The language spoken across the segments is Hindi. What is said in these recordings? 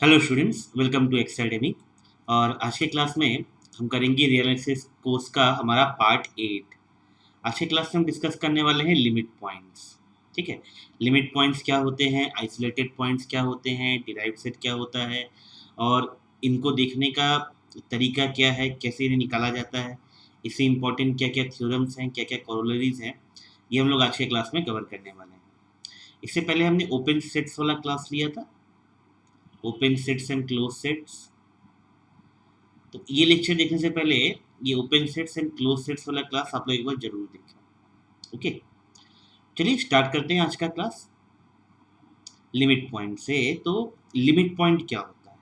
Hello students, welcome to academy. और आज के क्लास में हम करेंगे रियल एनालिसिस कोर्स का हमारा पार्ट 8। आज के क्लास में हम डिस्कस करने वाले हैं लिमिट पॉइंट्स। ठीक है, लिमिट पॉइंट्स क्या होते हैं, आइसोलेटेड पॉइंट्स क्या होते हैं, डिराइव्ड सेट क्या होता है और इनको देखने का तरीका क्या है, कैसे इन्हें निकाला जाता है, इससे इंपॉर्टेंट क्या क्या थ्योरम्स हैं, क्या क्या कॉरोलरीज हैं, ये हम लोग आज के क्लास में कवर करने वाले हैं। इससे पहले हमने ओपन सेट्स वाला क्लास लिया था, open sets and close sets. तो ये लेक्चर देखने से पहले ये open sets and close sets वाला क्लास आप लोग एक बार जरूर देखें। ओके, चलिए स्टार्ट करते हैं आज का क्लास लिमिट पॉइंट से। तो लिमिट पॉइंट क्या होता है,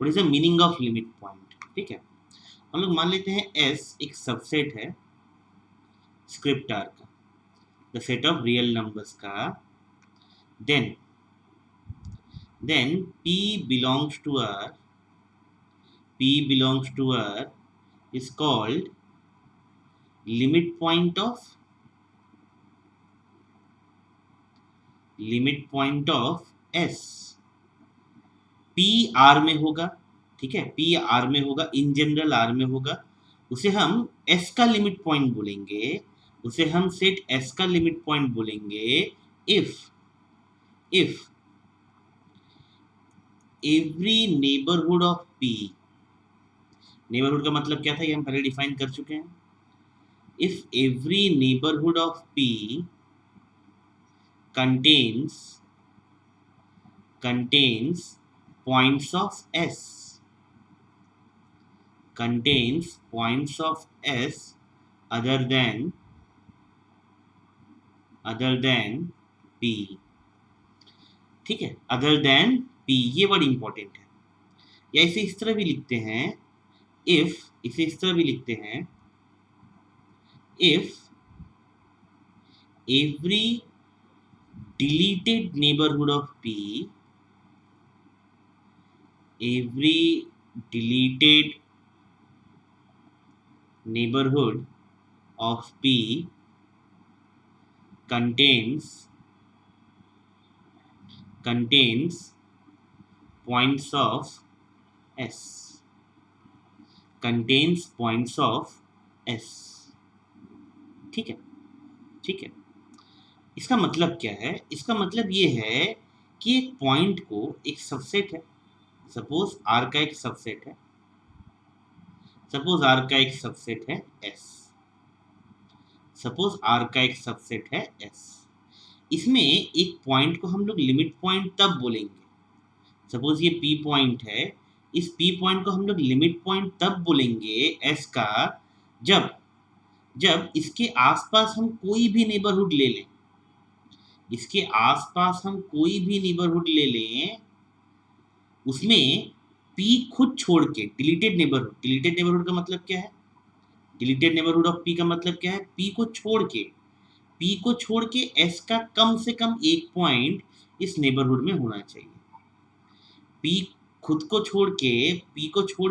what is the meaning of limit point. ठीक है, हम लोग मान लेते हैं एस एक सबसेट है स्क्रिप्ट आर का, the set of real numbers का। Then P belongs to R, p belongs to R is called limit point of S। p R में होगा, ठीक है, p R में होगा, इन जनरल R में होगा, उसे हम S का लिमिट पॉइंट बोलेंगे, उसे हम सेट S का लिमिट पॉइंट बोलेंगे if every neighborhood of p, neighbourhood का मतलब क्या था ये हम पहले डिफाइन कर चुके हैं। If every neighborhood of P contains points of S, other than P, ठीक है, other than P, ये वर्ड इंपॉर्टेंट है। या इसे इस तरह भी लिखते हैं, इसे इस तरह भी लिखते हैं, if every deleted neighborhood of P, every deleted neighborhood of P contains points of S, ठीक है, ठीक है। इसका मतलब क्या है, इसका मतलब ये है कि एक पॉइंट को, एक सबसेट है, सपोज R का एक सबसेट है, S। इसमें एक पॉइंट को हम लोग लिमिट पॉइंट तब बोलेंगे, सपोज ये P पॉइंट है, इस P पॉइंट को हम लोग लिमिट पॉइंट तब बोलेंगे S का जब इसके आसपास हम कोई भी नेबरहुड ले लें, उसमें P खुद छोड़ के डिलीटेड नेबरहुड का मतलब क्या है, डिलीटेड नेबरहुड ऑफ P का मतलब क्या है, P को छोड़ के S का कम से कम एक पॉइंट इस नेबरहुड में होना चाहिए। P को छोड़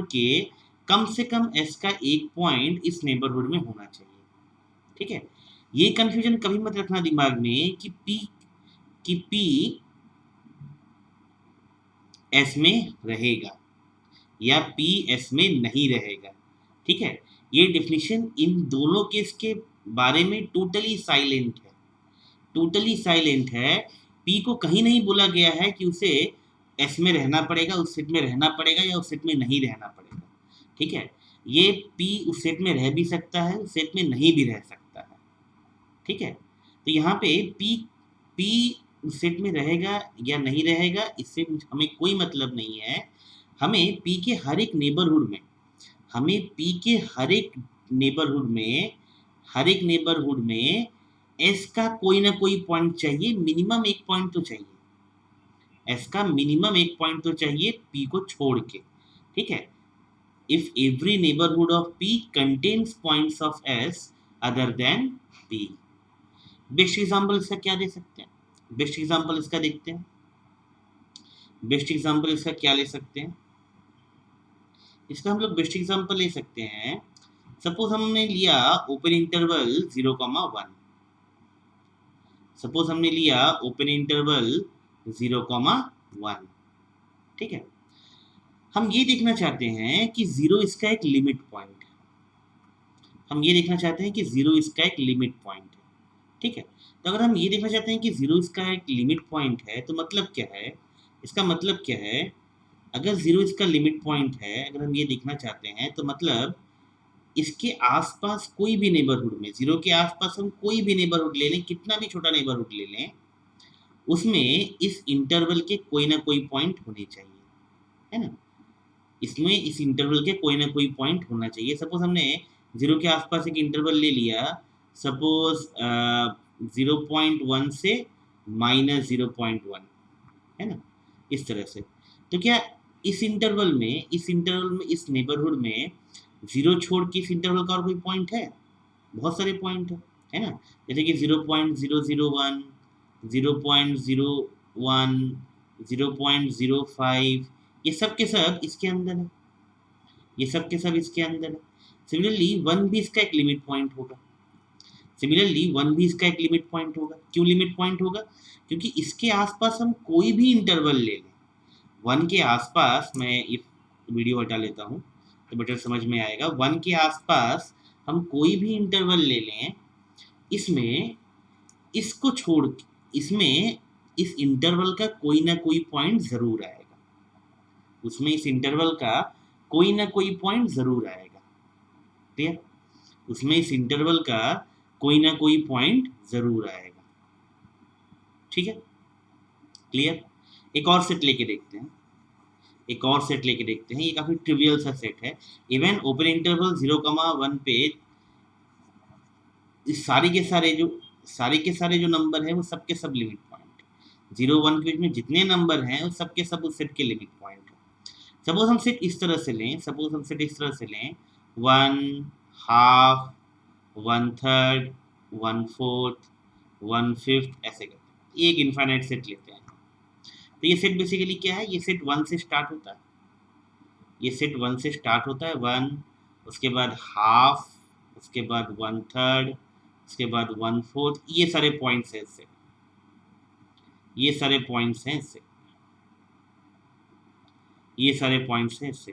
के कम से कम S का एक पॉइंट इस नेबरहुड में होना चाहिए। ठीक है, ये कंफ्यूजन कभी मत रखना दिमाग में कि P S में रहेगा या P S में नहीं रहेगा। ठीक है, ये डेफिनेशन इन दोनों केस के बारे में टोटली साइलेंट है। P को कहीं नहीं बोला गया है कि उसे S में रहना पड़ेगा, उस सेट में रहना पड़ेगा या उस सेट में नहीं रहना पड़ेगा। ठीक है, ये P उस सेट में रह भी सकता है, उस सेट में नहीं भी रह सकता है। ठीक है, तो यहाँ पे P उस सेट में रहेगा या नहीं रहेगा, इससे हमें कोई मतलब नहीं है। हमें P के हर एक नेबरहुड में S का कोई ना कोई पॉइंट चाहिए, मिनिमम एक पॉइंट तो चाहिए, S का मिनिमम एक पॉइंट तो चाहिए P को छोड़ के। ठीक है, if every neighborhood of P contains points of S other than P। Best example इसका क्या दे सकते हैं, बेस्ट एग्जाम्पल इसका देखते हैं, क्या ले सकते हैं। इसका हम लोग बेस्ट एग्जाम्पल ले सकते हैं, सपोज हमने लिया ओपन इंटरवल 0,1, ठीक है, हम ये देखना चाहते हैं कि जीरो इसका एक लिमिट पॉइंट है। हम ये देखना चाहते हैं कि जीरो इसका एक लिमिट पॉइंट है। ठीक है, तो अगर हम ये देखना चाहते हैं कि जीरो इसका एक लिमिट पॉइंट है तो मतलब क्या है, इसका मतलब क्या है, अगर जीरो इसका लिमिट पॉइंट है, अगर हम ये देखना चाहते हैं तो मतलब इसके आसपास कोई भी नेबरहुड में, जीरो के आसपास हम कोई भी नेबरहुड ले लें, कितना भी छोटा नेबरहुड ले लें, उसमें इस इंटरवल के कोई ना कोई पॉइंट होने चाहिए, है ना। इसमें इस इंटरवल के कोई ना कोई पॉइंट होना चाहिए। सपोज हमने जीरो के आसपास एक इंटरवल ले लिया, सपोज 0.1 से -0.1, है ना, इस तरह से। तो क्या इस इंटरवल में इस नेबरहुड में जीरो छोड़ के इस इंटरवल का और कोई पॉइंट है? बहुत सारे पॉइंट है ना, जैसे कि 0.001, 0.01, 0.05, ये सब के सब इसके अंदर है, ये सब के सब इसके अंदर है। सिमिलरली वन भी इसका एक लिमिट पॉइंट होगा, सिमिलरली वन भी इसका एक लिमिट पॉइंट होगा। क्यों लिमिट पॉइंट होगा? क्योंकि इसके आसपास हम कोई भी इंटरवल ले लें, वन के आसपास, मैं ये वीडियो हटा लेता हूँ तो बेटर समझ में आएगा। वन के आसपास हम कोई भी इंटरवल ले लें, इसमें इसको छोड़, इसमें इस इंटरवल का कोई ना कोई पॉइंट ज़रूर आएगा, उसमें इस इंटरवल का कोई ना कोई पॉइंट ज़रूर आएगा। क्लियर? उसमें इस इंटरवल का कोई ना कोई पॉइंट ज़रूर आएगा। ठीक है, क्लियर? एक और सेट लेके देखते हैं, एक और सेट लेके देखते हैं। ये काफ़ी ट्रिवियल सा सेट है। इवन ओपन इंटरवल 0,1 पे इस सारे के सारे जो नंबर है वो सबके सब लिमिट पॉइंट, 0-1 के बीच में जितने नंबर हैं वो सबके सब उस सेट के लिमिट पॉइंट है। सपोज हम सेट इस तरह से लें, 1, हाफ, 1/3, 1/4, 1/5, ऐसे करते हैं। एक इनफाइनाइट सेट लेते हैं। तो ये सेट बेसिकली क्या है, ये सेट 1 से स्टार्ट होता है, ये सेट 1 से स्टार्ट होता है, 1, उसके बाद हाफ, उसके बाद 1/3, उसके बाद 1/4, ये सारे पॉइंट्स हैं इससे, ये सारे पॉइंट्स हैं इससे, ये सारे पॉइंट्स हैं इससे।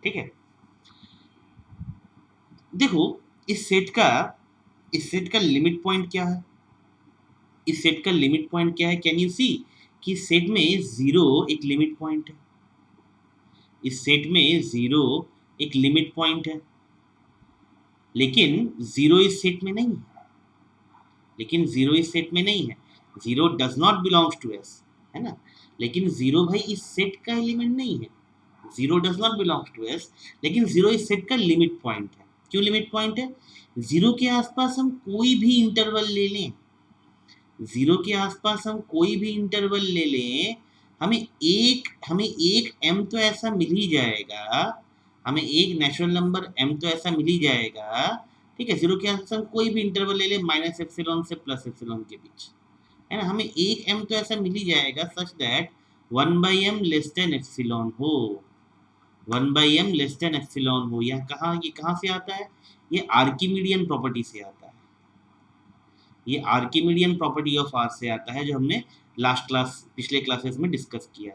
ठीक है, देखो इस सेट का लिमिट पॉइंट क्या है, इस सेट का लिमिट पॉइंट क्या है, कैन यू सी कि सेट में जीरो एक लिमिट पॉइंट है, इस सेट में जीरो एक लिमिट पॉइंट है, लेकिन जीरो इस सेट में नहीं है, लेकिन जीरो इस सेट में नहीं है, zero does not belongs to S, है ना। लेकिन जीरो भाई इस सेट का एलिमेंट नहीं है, zero does not belongs to S, लेकिन जीरो इस सेट का लिमिट पॉइंट है। क्यों लिमिट पॉइंट है? जीरो के आसपास हम कोई भी इंटरवल ले लें, जीरो के आसपास हम कोई भी इंटरवल ले लें, हमें एक m तो ऐसा मिल ही जाएगा, हमें एक नेचुरल नंबर m तो ऐसा मिल ही जाएगा। ठीक है, जीरो के आसपास हम कोई भी इंटरवल ले लें -ε से +ε के बीच, है ना, हमें एक m तो ऐसा मिल ही जाएगा such that 1/m less than epsilon हो, 1/m लेस देन एप्सिलॉन हो। यह ये कहाँ से आता है? ये आर्किमिडियन प्रॉपर्टी से आता है, ये आर्किमिडियन प्रॉपर्टी ऑफ आर से आता है, जो हमने पिछले क्लासेस में डिस्कस किया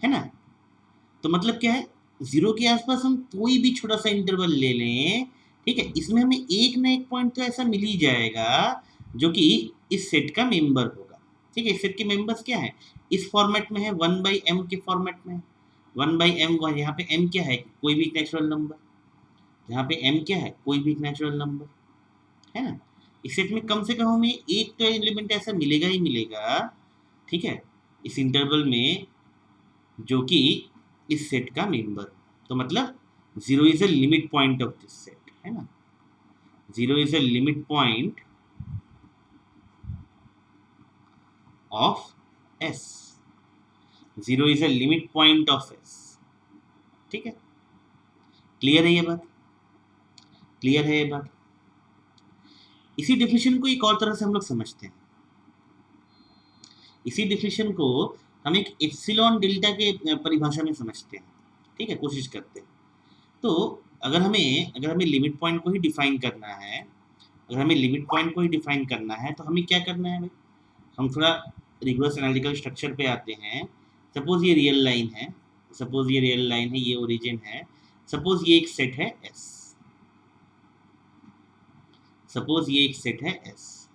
है ना। तो मतलब क्या है, जीरो के आसपास हम कोई भी छोटा सा इंटरवल ले लें, ठीक है, इसमें हमें एक ना एक पॉइंट तो ऐसा मिल ही जाएगा जो कि इस सेट का मेंबर होगा। ठीक है, इस सेट के मेंबर्स क्या है, इस फॉर्मेट में है, 1/m के फॉर्मेट में, 1/m, यहाँ पे m क्या है, कोई भी नेचुरल नंबर, यहाँ पे m क्या है, कोई भी नेचुरल नंबर, है ना। इस सेट में कम से कम हमें एक तो एलिमेंट ऐसा मिलेगा ही मिलेगा, ठीक है, इस इंटरवल में, जो कि इस सेट का मेंबर। तो मतलब zero is a limit point of this set, है ना, zero is a limit point of S, zero is a limit point of S. ठीक है, क्लियर है ये बात, क्लियर है ये बात। इसी डेफिनेशन को एक और तरह से हम लोग समझते हैं, इसी डेफिनेशन को हम एक एप्सिलॉन डेल्टा के परिभाषा में समझते हैं। ठीक है, कोशिश करते हैं। तो अगर हमें लिमिट पॉइंट को ही डिफाइन करना है, अगर हमें लिमिट पॉइंट को ही डिफाइन करना है तो हमें क्या करना है भाई, हम थोड़ा रिवर्स एनालिटिकल स्ट्रक्चर पे आते हैं। सपोज ये रियल लाइन है, सपोज ये रियल लाइन है, ये ओरिजिन है, सपोज ये एक सेट है एस, सपोज ये एक सेट है एस।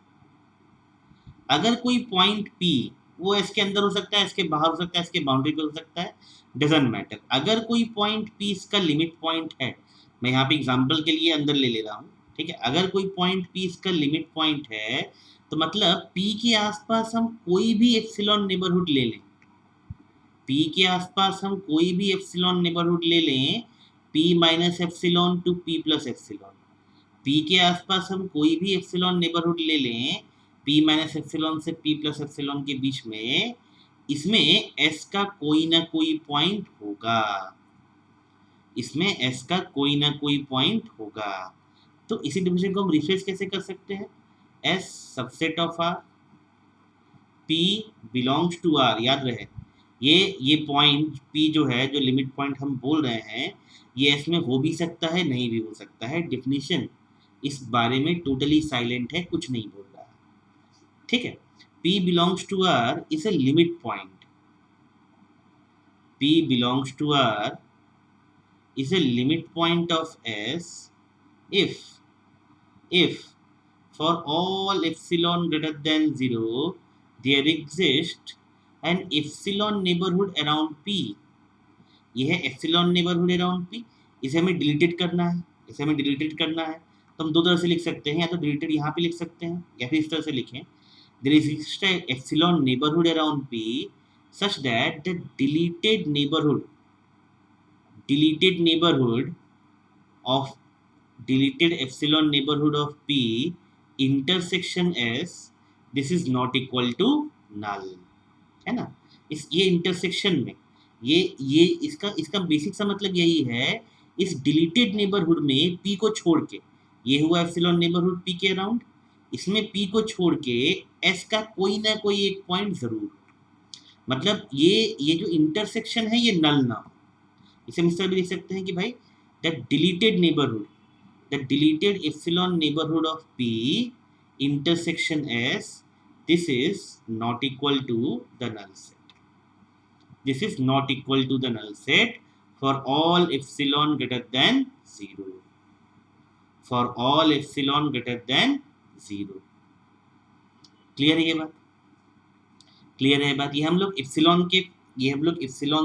अगर कोई पॉइंट पी, वो एस के अंदर हो सकता है, इसके बाहर हो सकता है, इसके बाउंड्री पे हो सकता है, डजेंट मैटर। अगर कोई पॉइंट पी इसका लिमिट पॉइंट है, मैं यहाँ पे एग्जांपल के लिए अंदर ले रहा हूँ, ठीक है। अगर कोई पॉइंट पी इसका लिमिट पॉइंट है, तो मतलब पी के आसपास हम कोई भी एप्सिलॉन नेबरहुड ले लें, पी के आसपास हम कोई भी एप्सिलॉन नेबरहुड ले लें, P minus epsilon to P plus epsilon, P के आसपास हम कोई भी एप्सिलॉन नेबरहुड ले लें, पी माइनस एप्सिलॉन से पी प्लस एप्सिलॉन के बीच में, इसमें एस का कोई ना कोई पॉइंट होगा, इसमें एस का कोई ना कोई पॉइंट होगा। तो इसी डिफिनेशन को हम रिफ्रेश कैसे कर सकते हैं, S subset of R, P belongs to R. याद रहे ये पॉइंट पी जो है, जो लिमिट पॉइंट हम बोल रहे हैं, ये एस में हो भी सकता है, नहीं भी हो सकता है। डिफिनेशन इस बारे में टोटली साइलेंट है, कुछ नहीं बोल रहा है, ठीक है। P belongs to R is a limit point. P belongs to R is a limit point of S if for all epsilon greater than 0 there exists an epsilon neighborhood around P. ये है एप्सिलॉन नेबरहुड अराउंड पी, इसे हमें डिलीटेड करना है, इसे हमें डिलीटेड करना है। तो हम दो तरह से लिख सकते हैं, या तो डिलीटेड यहाँ पे लिख सकते हैं, या फिर इस तरह से लिखें, there exists an epsilon neighborhood around P such that the deleted neighborhood of deleted epsilon neighborhood of P intersection S, this is not equal to null, है ना। इस ये इंटरसेक्शन में ये इसका बेसिक सा मतलब यही है, इस डिलीटेड नेबरहुड में P को छोड़ के, ये हुआ एप्सिलॉन नेबरहुड P के अराउंड, इसमें P को छोड़ के S का कोई ना कोई एक पॉइंट जरूर, मतलब ये जो इंटरसेक्शन है ये नल ना हो। इसे हम इस तरह भी लिख सकते हैं कि भाई the deleted epsilon neighbourhood of P intersection S, this is not equal to the null set. This is not equal to the null set for all epsilon greater than 0. For all epsilon greater than 0. Clear है ये बात, क्लियर है बात। ये हम लोग एप्सिलॉन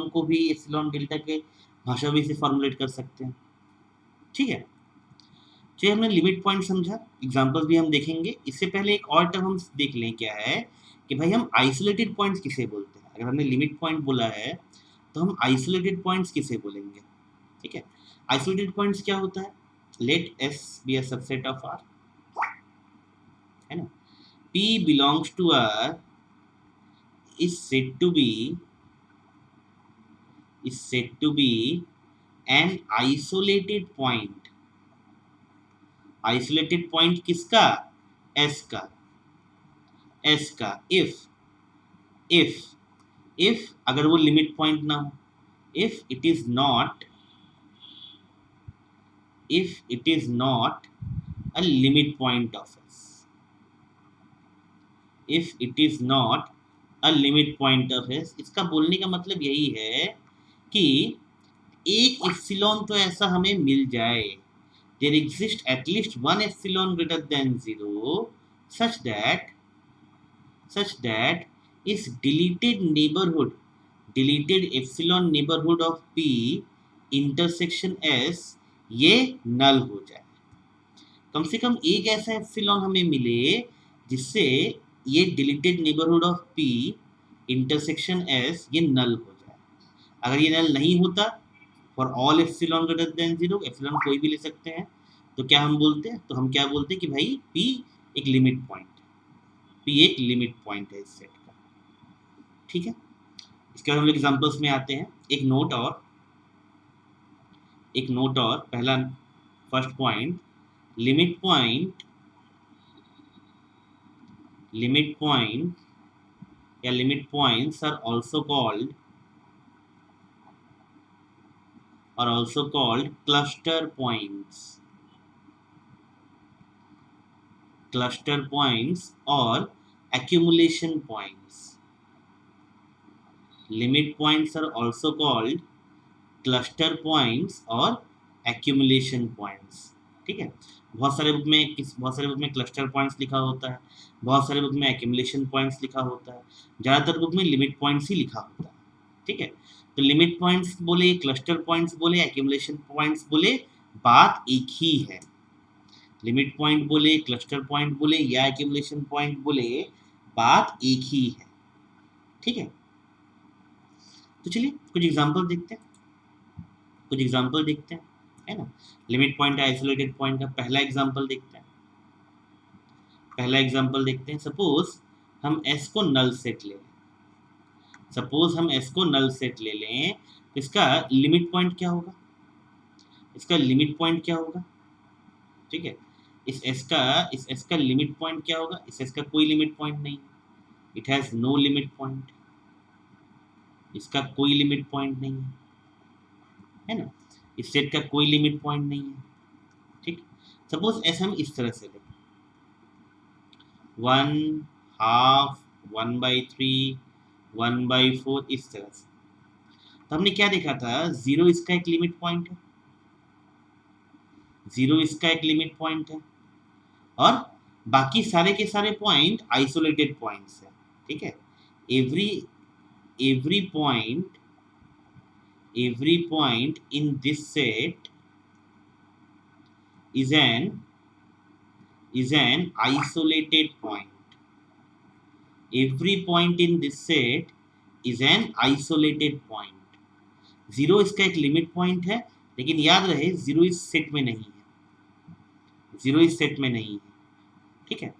को भी एप्सिलॉन डेल्टा के भाषा भी से फॉर्मुलेट कर सकते हैं, ठीक है। चलिए हमने लिमिट पॉइंट समझा, एग्जांपल्स भी हम देखेंगे। इससे पहले एक और टर्म हम देख लें, क्या है कि भाई हम आइसोलेटेड पॉइंट्स किसे बोलते हैं। अगर हमने लिमिट पॉइंट बोला है तो हम आइसोलेटेड पॉइंट्स किसे बोलेंगे, ठीक है। आइसोलेटेड पॉइंट्स क्या होता है, let S be a subset of R, है ना। P belongs to R is said to be an isolated point. Isolated point किसका, S का if अगर वो लिमिट पॉइंट ना हो, if it is not a limit point of S, if it is not a limit point of S, इसका बोलने का मतलब यही है कि एक एप्सिलॉन तो ऐसा हमें मिल जाए, there exists at least one epsilon greater than 0 such that is deleted epsilon neighborhood of P intersection S ये नल हो जाए। कम से कम एक ऐसा एप्सिलॉन हमें मिले जिससे ये deleted neighbourhood of P intersection S ये नल हो जाए। अगर ये नल नहीं होता, for all epsilon greater than 0, epsilon कोई भी ले सकते हैं, तो क्या हम बोलते हैं, तो हम क्या बोलते हैं कि भाई P एक लिमिट पॉइंट है इस सेट का, ठीक है। इसके बाद हम लोग एग्जांपल्स में आते हैं। एक नोट और पहला फर्स्ट पॉइंट, लिमिट पॉइंट या limit points are also called cluster points or accumulation points. Limit points are also called cluster points और एक्यूमुलेशन पॉइंट्स। ठीक है, बहुत सारे बुक में क्लस्टर पॉइंट्स लिखा होता है, बहुत सारे बुक में एक्यूमुलेशन पॉइंट्स लिखा होता है, ज़्यादातर बुक में लिमिट पॉइंट्स ही लिखा होता है। ठीक है, तो लिमिट पॉइंट्स बोले, क्लस्टर पॉइंट्स बोले, एक्यूमुलेशन पॉइंट्स बोले, बात एक ही है। लिमिट पॉइंट बोले, क्लस्टर पॉइंट बोले या एक्यूमुलेशन पॉइंट बोले, बात एक ही है। ठीक है, तो चलिए कुछ एग्जांपल देखते हैं, है ना। लिमिट पॉइंट आइसोलेटेड पॉइंट का पहला एग्जांपल देखते हैं। सपोज हम S को नल सेट ले लें, तो इसका लिमिट पॉइंट क्या होगा? ठीक है, इस S का लिमिट पॉइंट क्या होगा? इस S का कोई लिमिट पॉइंट नहीं, it has no limit point, इसका कोई लिमिट पॉइंट नहीं है ना, इस सेट का कोई लिमिट पॉइंट नहीं है। ठीक, सपोज S हम इस तरह से लें, 1/2, 1/3, 1/4, इस तरह से। तो हमने क्या देखा था, 0 इसका एक लिमिट पॉइंट है, और बाकी सारे के सारे पॉइंट आइसोलेटेड पॉइंट्स है। ठीक है, every point in this set is an isolated point. Every point in this set is an isolated point. 0 इसका एक लिमिट पॉइंट है, लेकिन याद रहे 0 इस सेट में नहीं है। ठीक है,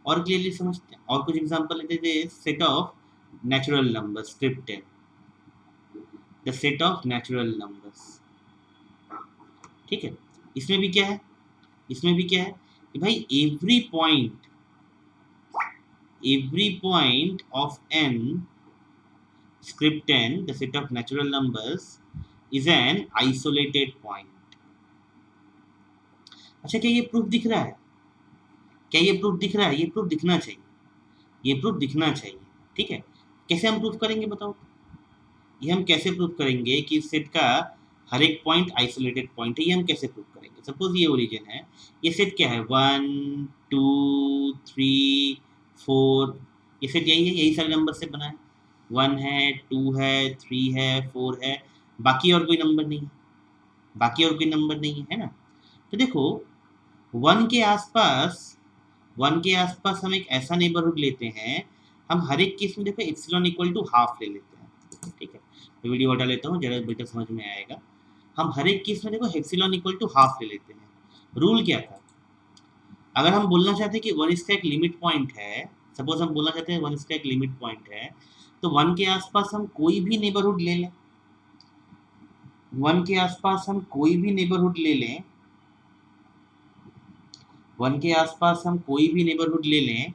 और क्लियरली समझते हैं, और कुछ एग्जांपल लेते हैं। Set of natural numbers, script 10, the set of natural numbers. ठीक है, इसमें भी क्या है कि भाई every point of n, script 10, the set of natural numbers, is an isolated point. अच्छा, क्या ये प्रूफ दिख रहा है? ये प्रूफ दिखना चाहिए। ठीक है, कैसे हम प्रूफ करेंगे बताओ? ये हम कैसे प्रूफ करेंगे कि इस सेट का हर एक पॉइंट आइसोलेटेड पॉइंट है? ये हम कैसे प्रूफ करेंगे? सपोज ये ओरिजिन है, ये सेट क्या है, 1 2 3 4, ये सेट यही सारे नंबर से बना है। 1 है, 2 है, 3 है, 4 है, बाकी और कोई नंबर नहीं है ना। तो देखो 1 के आसपास हम एक ऐसा नेबरहुड लेते हैं, हम हर एक केस में देखो एप्सिलॉन इक्वल टू हाफ ले लेते हैं। ठीक है, मैं वीडियो हटा लेता हूँ, जरा बेटर समझ में आएगा। हम हर एक केस में देखो एप्सिलॉन इक्वल टू हाफ ले लेते हैं। रूल क्या था? अगर हम बोलना चाहते हैं कि 1 इसका एक लिमिट पॉइंट है, सपोज हम बोलना चाहते हैं 1 इसका एक लिमिट पॉइंट है, तो 1 के आसपास हम कोई भी नेबरहुड ले लें, 1 के आसपास हम कोई भी नेबरहुड ले लें,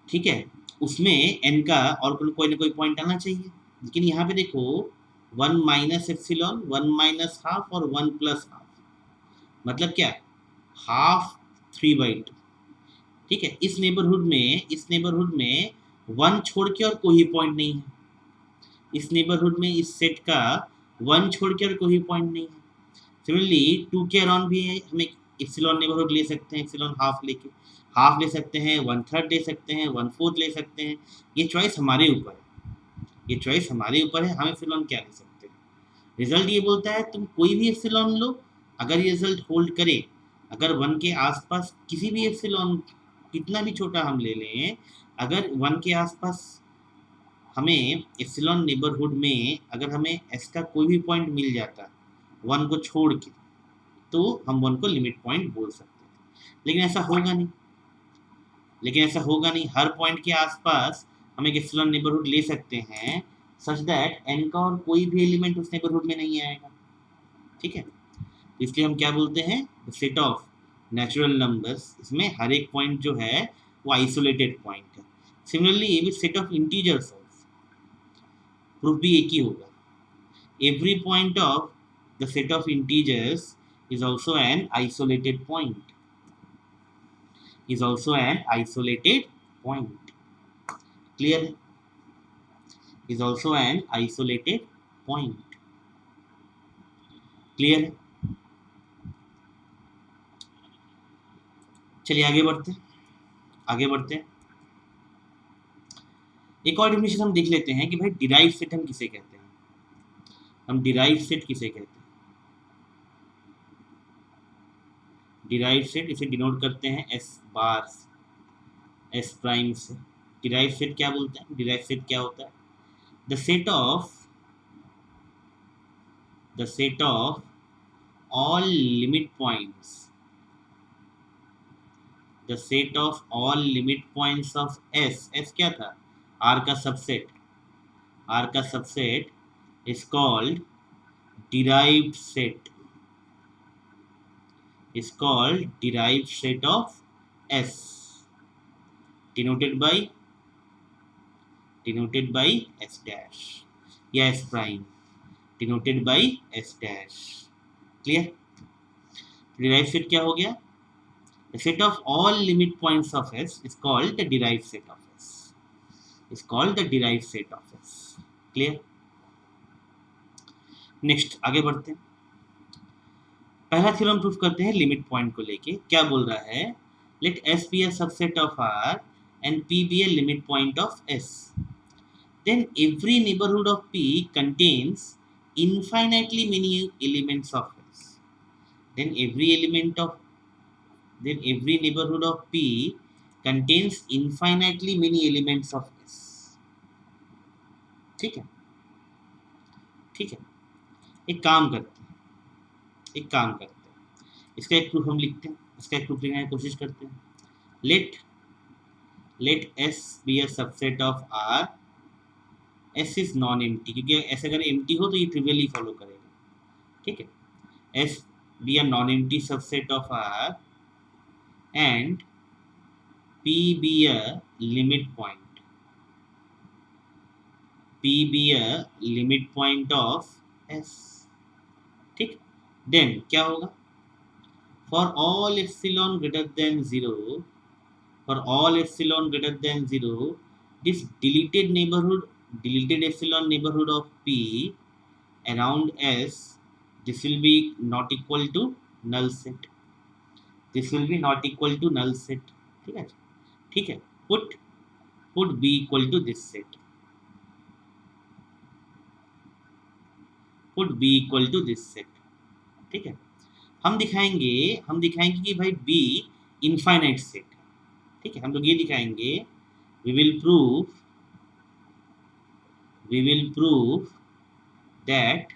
ठीक है, उसमें n का और कोई ना कोई पॉइंट आना चाहिए। लेकिन यहाँ पे देखो 1 माइनस एप्सिलॉन, 1 माइनस हाफ और 1 प्लस हाफ, मतलब क्या, हाफ 3/2। ठीक है, इस नेबरहुड में 1 छोड़ के और कोई पॉइंट नहीं है। इस नेबरहुड में इस सेट का 1 छोड़ के और कोई पॉइंट नहीं है। सिमिलरली 2 के अराउंड भी है, हम एक एप्सिलॉन नेबरहुड ले सकते हैं, एप्सिलॉन हाफ ले सकते हैं, 1/3 ले सकते हैं, 1/4 ले सकते हैं। ये चॉइस हमारे ऊपर है, हम एप्सिलॉन क्या ले सकते हैं। रिजल्ट ये बोलता है तुम कोई भी एप्सिलॉन लो, अगर ये रिजल्ट होल्ड करे, अगर 1 के आसपास किसी भी एप्सिलॉन कितना भी छोटा हम ले लें, अगर 1 के आसपास हमें एप्सिलॉन नेबरहुड में अगर हमें एस का कोई भी पॉइंट मिल जाता 1 को छोड़ के, तो हम 1 को लिमिट पॉइंट बोल सकते हैं। लेकिन ऐसा होगा नहीं, हर पॉइंट के आसपास हम एक एप्सिलॉन नेबरहुड ले सकते हैं, सच दैट n का और कोई भी एलिमेंट उस नेबरहुड में नहीं आएगा। ठीक है, इसलिए हम क्या बोलते हैं, सेट ऑफ नेचुरल नंबर्स, इसमें हर एक पॉइंट जो है वो आइसोलेटेड पॉइंट है। सिमिलरली ये भी सेट ऑफ इंटीजर्स, प्रूफ भी एक ही होगा। Every point of the set of integers is also an isolated point. Clear? Is also an isolated point. Clear है? चलिए आगे बढ़ते हैं, आगे बढ़ते हैं। एक और डेफिनेशन हम देख लेते हैं कि भाई डिराइव सेट हम किसे कहते हैं। हम डिराइव सेट किसे कहते हैं? डिराइव सेट इसे डिनोट करते हैं एस बार, एस प्राइम से। डिराइव सेट क्या बोलते हैं? डिराइव सेट क्या होता है? The set of all limit points, the set of all limit points of S क्या था? R का सबसेट, R का subset is called derived set, is called derived set of S, denoted by S dash या S prime, denoted by S dash। Clear? Derive set क्या हो गया? The set of all limit points of S is called the derived set of S. Is called the derived set of S. Clear? Next आगे बढ़ते हैं। पहला थ्योरम प्रूफ करते हैं लिमिट पॉइंट को लेके। क्या बोल रहा है? Let S be a subset of R and P be a limit point of S. Then every neighborhood of P contains infinitely many elements of S. Then every neighborhood of P contains infinitely many elements of S. ठीक है, ठीक है। एक काम करते हैं, इसका एक प्रूफ हम लिखते हैं, इसका एक प्रूफ लिखने की कोशिश करते हैं। Let S be a subset of R, S is non empty, क्योंकि S अगर एम्प्टी हो तो ये ट्रिवियली फॉलो करेगा। ठीक है, S be a non empty subset of R and P be a limit point, P be a limit point of S। ठीक, देन क्या होगा? For all epsilon greater than 0, for all epsilon greater than 0, this deleted epsilon neighborhood of P around S, this will be not equal to null set, this will be not equal to null set। ठीक है, ठीक है। put B equal to this set, put B equal to this set। ठीक है, हम दिखाएंगे कि भाई B इनफाइनाइट सेट है। ठीक है, हम लोग ये दिखाएंगे, we will prove that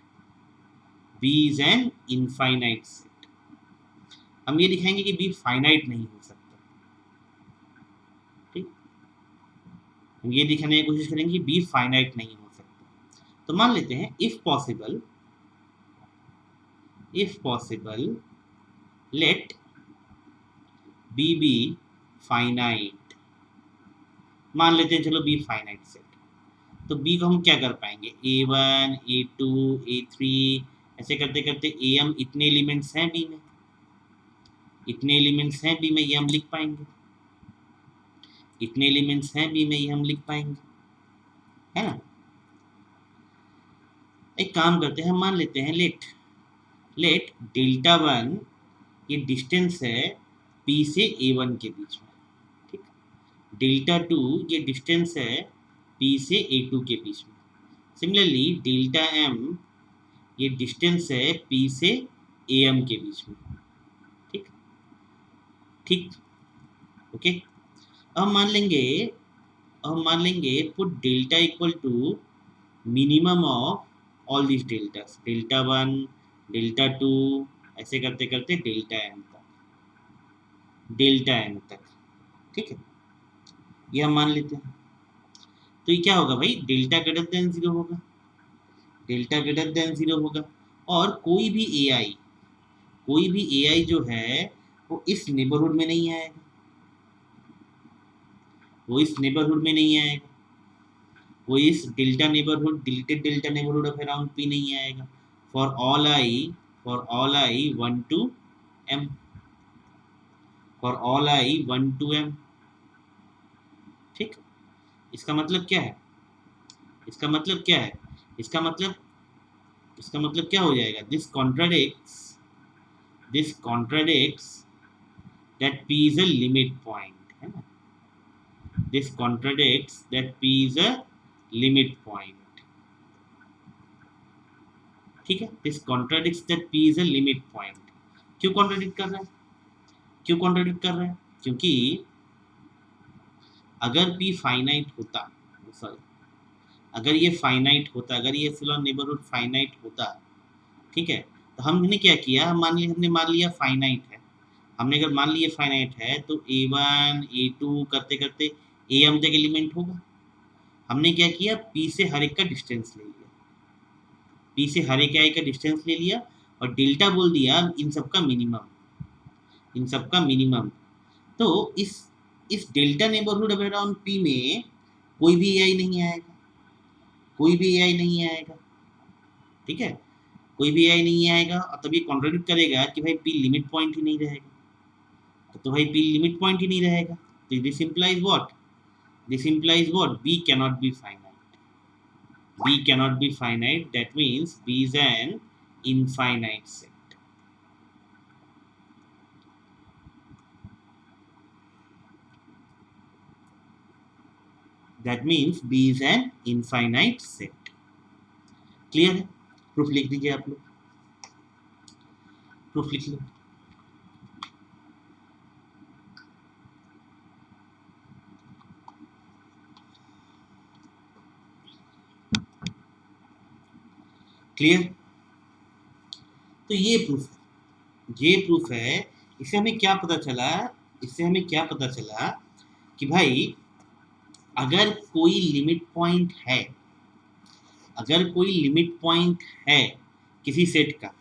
B is an infinite set। हम ये दिखाएंगे कि B फाइनाइट नहीं हो सकता। ठीक, हम ये दिखाने की कोशिश करेंगे कि B फाइनाइट नहीं हो सकता। तो मान लेते हैं if possible let B be finite। मान लेते हैं चलो B फाइनाइट सेट, तो B को हम क्या कर पाएंगे? A1 A2 A3 ऐसे करते करते AM इतने एलिमेंट्स हैं B में, इतने एलिमेंट्स हैं B में, ये हम लिख पाएंगे, इतने एलिमेंट्स हैं B में, ये हम लिख पाएंगे, है ना? एक काम करते हैं, हम मान लेते हैं लेट डेल्टा 1 ये डिस्टेंस है P से A1 के बीच में। ठीक, डेल्टा 2 ये डिस्टेंस है P से A2 के बीच में। सिमिलरली डेल्टा M ये डिस्टेंस है P से AM के बीच में। ठीक, ठीक, ओके। अब हम मान लेंगे put delta equal to minimum of all this deltas, delta 1 delta 2 ऐसे करते करते डेल्टा n तक। ठीक है, ये हम मान लेते हैं। तो ये क्या होगा भाई? डेल्टा ग्रेटर देन 0 होगा, डेल्टा ग्रेटर देन 0 होगा, और कोई भी ai जो है वो इस नेबरहुड में नहीं आएगा, वो इस delta neighbourhood, deleted delta neighbourhood of around P नहीं आएगा। For all i 1 to m, for all i 1 to m। ठीक, इसका मतलब क्या है? इसका मतलब इसका मतलब क्या हो जाएगा, this contradicts that P is a limit point, है ना, this contradicts that P is a limit point, ठीक है, this contradicts that P is a limit point. क्यों कॉन्ट्राडिक्ट कर रहा है, क्यों कॉन्ट्राडिक्ट कर रहा है, क्योंकि अगर p फाइनाइट होता, सॉरी, अगर ये फाइनाइट होता, अगर ये एप्सिलॉन नेबरहुड फाइनाइट होता, ठीक है, तो हमने क्या किया, हमने मान लिया फाइनाइट है, हमने अगर मान लिया फाइनाइट है तो a1 a2 करते करते am तक एलिमेंट होगा। हमने क्या किया, p से हर एक का डिस्टेंस ले लिया, p से हर एक आई का डिस्टेंस ले लिया और डेल्टा बोल दिया इन सब का मिनिमम, इन सब का मिनिमम। तो इस डेल्टा नेबरहुड अराउंड p में कोई भी ai नहीं आएगा, कोई भी ai नहीं आएगा, ठीक है, कोई भी ai नहीं आएगा, और तब ये कॉन्ट्रडिक्ट करेगा कि भाई p लिमिट पॉइंट ही नहीं रहेगा, तो भाई p लिमिट पॉइंट ही नहीं रहेगा, तो this implies what, this implies what, b cannot be finite, b cannot be finite, that means b is an infinite set, that means b is an infinite set। Clear है, प्रूफ लिख दीजिए आप लोग, प्रूफ लिख लो। क्लियर, तो ये प्रूफ है, इससे हमें क्या पता चला, इससे हमें क्या पता चला कि भाई अगर कोई लिमिट पॉइंट है, अगर कोई लिमिट पॉइंट है किसी सेट का,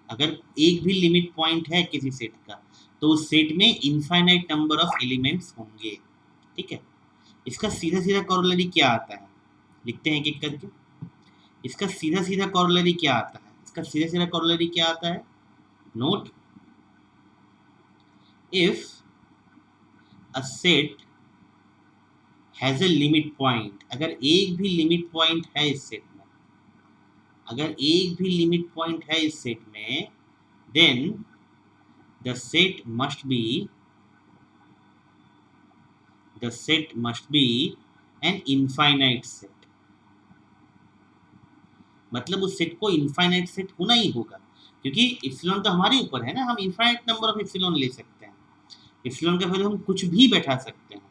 अगर एक भी लिमिट पॉइंट है किसी सेट का, तो उस सेट में इनफाइनाइट नंबर ऑफ एलिमेंट्स होंगे, ठीक है। इसका सीधा सीधा कॉरोलरी क्या आता है, लिखते हैं एक एक करके, इसका सीधा सीधा कॉरोलरी क्या आता है, इसका सीधा सीधा कॉरोलरी क्या आता है, note, if a set has a limit point, अगर एक भी लिमिट पॉइंट है इस सेट में, अगर एक भी लिमिट पॉइंट है इस सेट में, then the set must be an infinite set, मतलब उस सेट को इनफाइनाइट सेट होना ही होगा, क्योंकि इप्सिलॉन तो हमारे ऊपर है ना, हम इनफाइनाइट नंबर ऑफ इप्सिलॉन ले सकते हैं, इप्सिलॉन का वैल्यू हम कुछ भी बैठा सकते हैं,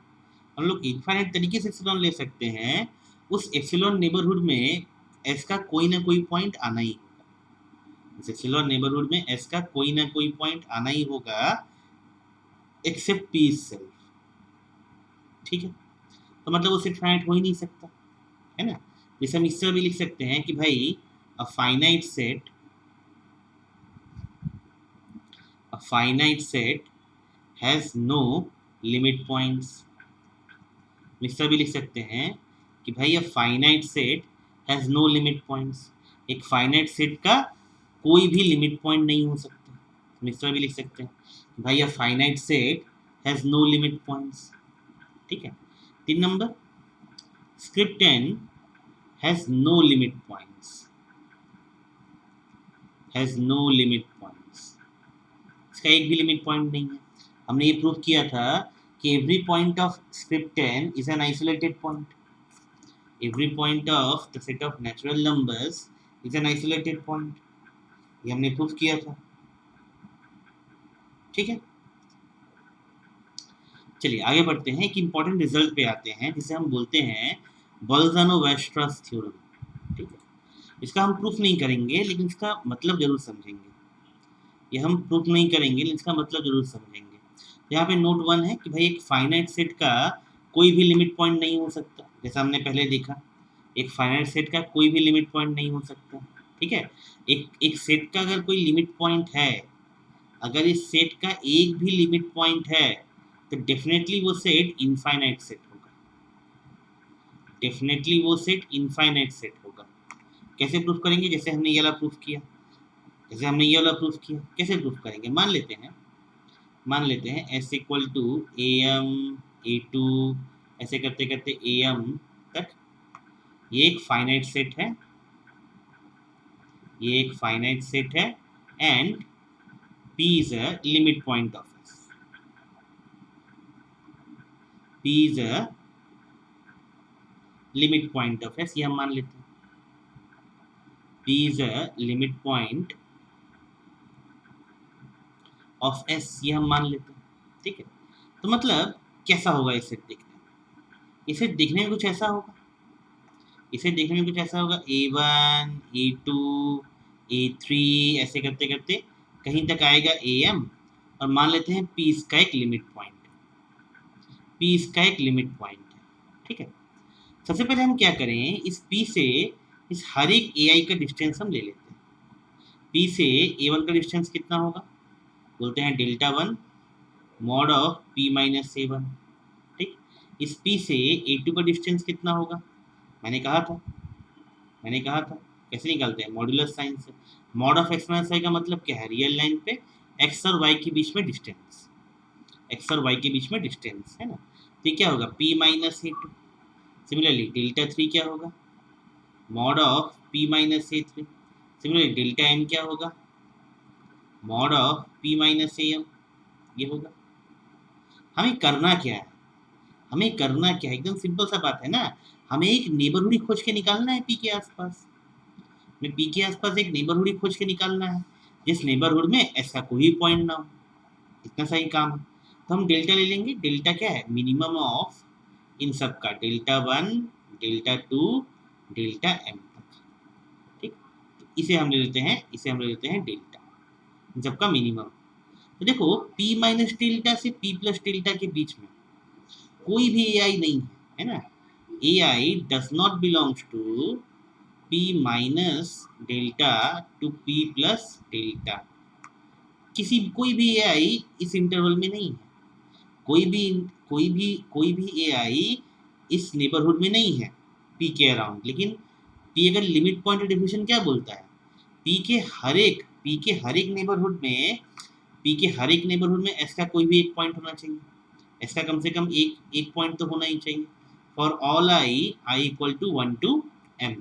हम लोग इनफाइनाइट तरीके से इप्सिलॉन ले सकते हैं, उस इप्सिलॉन नेबरहुड में एस का कोई ना कोई पॉइंट आना ही होगा, इस इप्सिलॉन नेबरहुड में एस का कोई ना कोई पॉइंट आना ही होगा, एक्सेप्ट पी सेल्फ, ठीक है, तो मतलब वो सेट फाइनाइट हो ही नहीं सकता, है ना। जैसे हम इससे भी लिख सकते हैं कि भाई a finite set has no limit points, इससे भी लिख सकते हैं कि भाई a finite set has no limit points, एक फाइनाइट सेट का कोई भी लिमिट पॉइंट नहीं हो सकता, मिस्टर भी लिख सकते हैं भाई a finite set has no limit points, ठीक है। 3 number, script 10 has no limit points, has no limit points, इसका एक भी लिमिट पॉइंट नहीं है। हमने ये प्रूव किया था कि every point of script 10 is an isolated point, every point of the set of natural numbers is an isolated point, ये हमने प्रूव किया था, ठीक है। चलिए आगे बढ़ते हैं, एक इंपॉर्टेंट रिजल्ट पे आते हैं जिसे हम बोलते हैं बोल्जानो-वेस्ट्रास थ्योरम, ठीक है। इसका हम प्रूफ नहीं करेंगे लेकिन इसका मतलब जरूर समझेंगे, ये हम प्रूफ नहीं करेंगे लेकिन इसका मतलब जरूर समझेंगे। यहाँ पे नोट 1 है कि भाई एक फाइनाइट सेट का कोई भी लिमिट पॉइंट नहीं हो सकता, जैसा हमने पहले देखा, एक फाइनाइट सेट का कोई भी लिमिट पॉइंट नहीं हो सकता, ठीक है। एक एक सेट का अगर कोई लिमिट पॉइंट है, अगर इस सेट का एक भी लिमिट पॉइंट है, तो डेफिनेटली वो सेट इनफाइनाइट सेट होगा, डेफिनेटली वो सेट इनफाइनाइट सेट होगा। कैसे प्रूफ करेंगे, जैसे हमने ये वाला प्रूफ किया, जैसे हमने ये वाला प्रूफ किया, कैसे प्रूफ करेंगे, मान लेते हैं S equal to A M A two, ऐसे करते करते ए एम तक, ये एक फाइनाइट सेट है, ये एक फाइनाइट सेट है and P is a limit point of S. P is a limit point of S, ये हम मान लेते हैं। P is a limit point of S, ये हम मान लेते हैं। ठीक है, तो मतलब कैसा होगा इसे देखने में? इसे देखने में कुछ ऐसा होगा, इसे देखने में कुछ ऐसा होगा, A1 A2 A3 ऐसे करते करते कहीं तक आएगा AM, और मान लेते हैं P इसका एक लिमिट पॉइंट है, P इसका एक लिमिट पॉइंट है। ठीक है, सबसे पहले हम क्या करें, इस P से इस हर एक AI का डिस्टेंस हम ले लेते हैं। P से A1 का डिस्टेंस कितना होगा, बोलते हैं delta 1 mod of P minus A1। ठीक, इस P से A2 का डिस्टेंस कितना होगा, मैंने कहा था कैसे निकालते हैं, मॉड्यूलस साइन से। Mod of X minus Y का मतलब क्या है, रियल लाइन पे एक्स और वाई के बीच में डिस्टेंस, एक्स और वाई के बीच में डिस्टेंस है ना। तो ये क्या होगा, P minus A2। Similarly delta 3 क्या होगा, mod of P minus A3। Similarly delta M क्या होगा, mod of P minus AM, ये होगा। हमें करना क्या है, हमें करना क्या है, एकदम सिंपल सा बात है ना, हमें एक नेबरहुड ही खोज के निकालना है P के आसपास। में P के आसपास एक नेबरहुड ही खोज के निकालना है, जिस नेबरहुड में ऐसा कोई पॉइंट ना हो, इतना सही काम है। तो हम डेल्टा ले लेंगे, डेल्टा क्या है, मिनिमम ऑफ इन सब का, डेल्टा 1 डेल्टा 2 डेल्टा M तक। ठीक, इसे हम ले लेते हैं, इसे हम ले लेते हैं डेल्टा, इन सबका मिनिमम। तो देखो P माइनस डेल्टा से P प्लस डेल्टा के बीच में कोई भी AI नहीं है, है ना। AI does not belongs to P माइनस delta to P plus delta. कोई भी AI इस इंटरवल में नहीं है, कोई भी AI इस नेबरहुड में नहीं है P के अराउंड। लेकिन P अगर लिमिट पॉइंट डेफिनेशन क्या बोलता है, P के हर एक नेबरहुड में, P के हर एक नेबरहुड में S का कोई भी एक पॉइंट होना चाहिए, S का कम से कम एक पॉइंट तो होना ही चाहिए। For all I equal to 1 to M,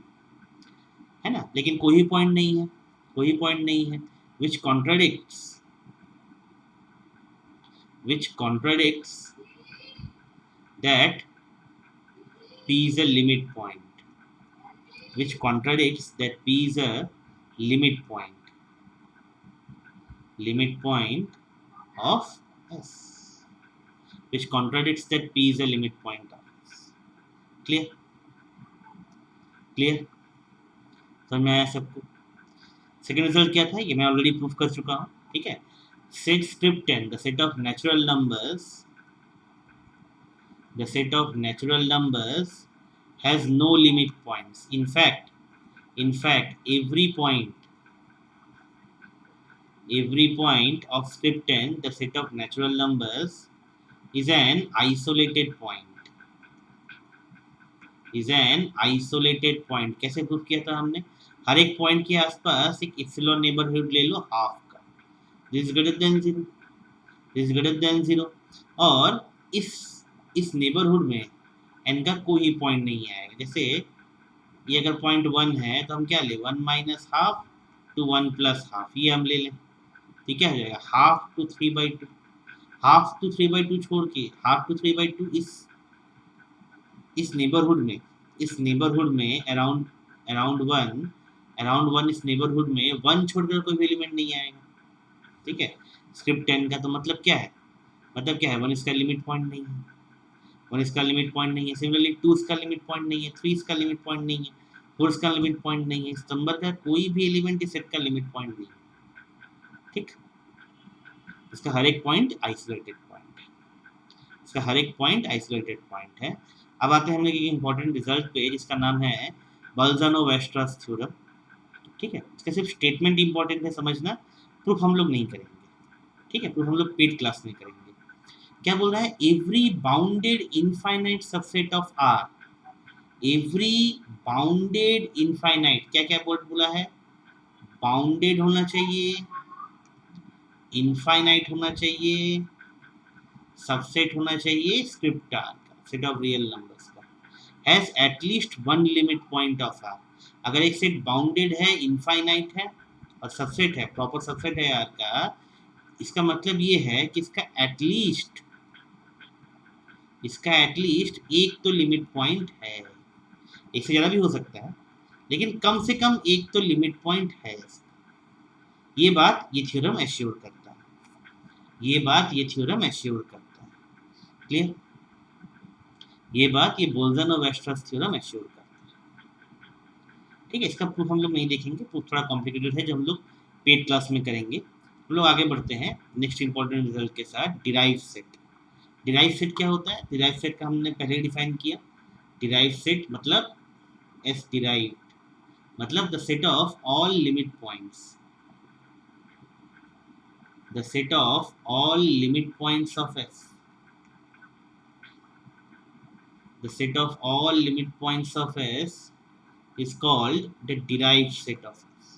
है ना। लेकिन कोई पॉइंट नहीं है, कोई पॉइंट नहीं है, which contradicts that P is a limit point, which contradicts that P is a limit point of S, which contradicts that P is a limit point of S. clear समझ में आया सबको। सेकेंड रिजल्ट क्या था, ये मैं ऑलरेडी प्रूफ कर चुका हूँ। ठीक है, set script 10, the set of natural numbers has no limit points. In fact, every point of script 10, the set of natural numbers, is an isolated point. कैसे प्रूफ किया था हमने, हर एक पॉइंट के आसपास एक इप्सिलॉन नेबरहुड ले लो हाफ का, this is greater than zero, और इस नेबरहुड में n का कोई पॉइंट नहीं आएगा। जैसे ये अगर पॉइंट 1 है तो हम क्या ले, 1 minus half to 1 plus half, ये हम ले लें। ठीक क्या हो जाएगा, हाफ टू 3/2, हाफ टू 3/2 छोड़ के हाफ टू 3/2 इस नेबरहुड में अराउंड 1 इस नेबरहुड में 1 छोड़कर कोई भी एलिमेंट नहीं आएगा। ठीक है, स्क्रिप्ट 10 का तो मतलब क्या है, 1 इसका लिमिट पॉइंट नहीं है, 1 इसका लिमिट पॉइंट नहीं है। सिमिलरली 2 इसका लिमिट पॉइंट नहीं है, 3 इसका लिमिट पॉइंट नहीं है, 4 इसका लिमिट पॉइंट नहीं है। इस नंबर का कोई भी एलिमेंट इस सेट का लिमिट पॉइंट नहीं है। ठीक, इसका हर एक पॉइंट आइसोलेटेड पॉइंट है। अब आते हैं हम लोग एक इंपॉर्टेंट रिजल्ट पे जिसका नाम है बल्जानो-वेस्ट्रास थ्योरम। ठीक है, इसका सिर्फ स्टेटमेंट इंपॉर्टेंट है समझना, प्रूफ हम लोग नहीं करेंगे। ठीक है, प्रूफ हम लोग पेड क्लास में करेंगे। क्या बोल रहा है, every bounded infinite subset of R, every bounded infinite, क्या वर्ड बोला है, बाउंडेड होना चाहिए, इनफाइनाइट होना चाहिए, सबसेट होना चाहिए स्क्रिप्ट आर का, सेट ऑफ रियल नंबर्स का, has at least 1 limit point of R. अगर एक सेट बाउंडेड है, इनफाइनाइट है और सबसेट है, प्रॉपर सबसेट है यार का, इसका मतलब ये है कि इसका एटलीस्ट एक तो लिमिट पॉइंट है। एक से ज़्यादा भी हो सकता है, लेकिन कम से कम एक तो लिमिट पॉइंट है। ये बात ये थ्योरम एश्योर करता है। ये बात ये थ्योरम एश्योर करता है। क्लियर? ये बात ये बोल्जन और वेस्टर्स थ्योरम एश्योर करता है। ठीक है, इसका प्रूफ हम लोग नहीं देखेंगे, प्रूफ थोड़ा कॉम्प्लिकेटेड है जो हम लोग पेड क्लास में करेंगे। हम लोग आगे बढ़ते हैं नेक्स्ट इंपॉर्टेंट रिजल्ट के साथ, डिराइव सेट। डिराइव सेट क्या होता है? डिराइव सेट का हमने पहले डिफाइन किया। डिराइव सेट मतलब एस डिराइव मतलब the set of all limit points, the set of all limit points of S, the set of all limit points of S is called the derived set of S.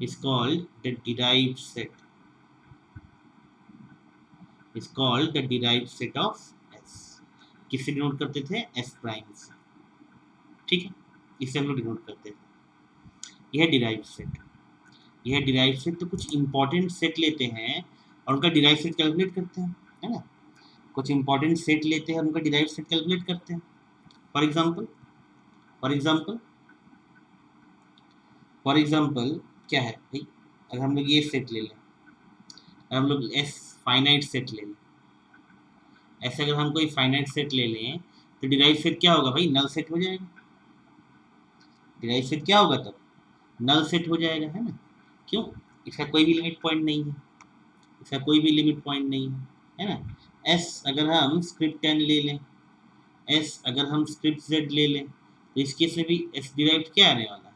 Is called the derived set. Is called the derived set of S. किससे डिनोट करते थे? S प्राइम से। ठीक है, इससे हम लोग डिनोट करते थे। यह डिराइव सेट, यह डिराइव सेट। तो कुछ इंपॉर्टेंट सेट लेते हैं और उनका डिराइव सेट कैलकुलेट करते हैं, है ना? कुछ इंपॉर्टेंट सेट लेते हैं और उनका डिराइव सेट कैलकुलेट करते हैं। फॉर एग्जाम्पल क्या है भाई? अगर हम लोग ये सेट ले लें, अगर हम लोग एस फाइनाइट सेट ले लें, ऐसे अगर हम कोई फाइनाइट सेट ले लें तो डिराइव सेट क्या होगा भाई? नल सेट हो जाएगा। डिराइव सेट क्या होगा तब? नल सेट हो जाएगा, है ना? क्यों? इसका कोई भी लिमिट पॉइंट नहीं है, इसका कोई भी लिमिट पॉइंट नहीं है ना? एस अगर हम स्क्रिप्ट 10 ले लें, एस अगर हम स्क्रिप्ट जेड ले लें, तो इस केस में भी एस डिराइव क्या आने वाला है?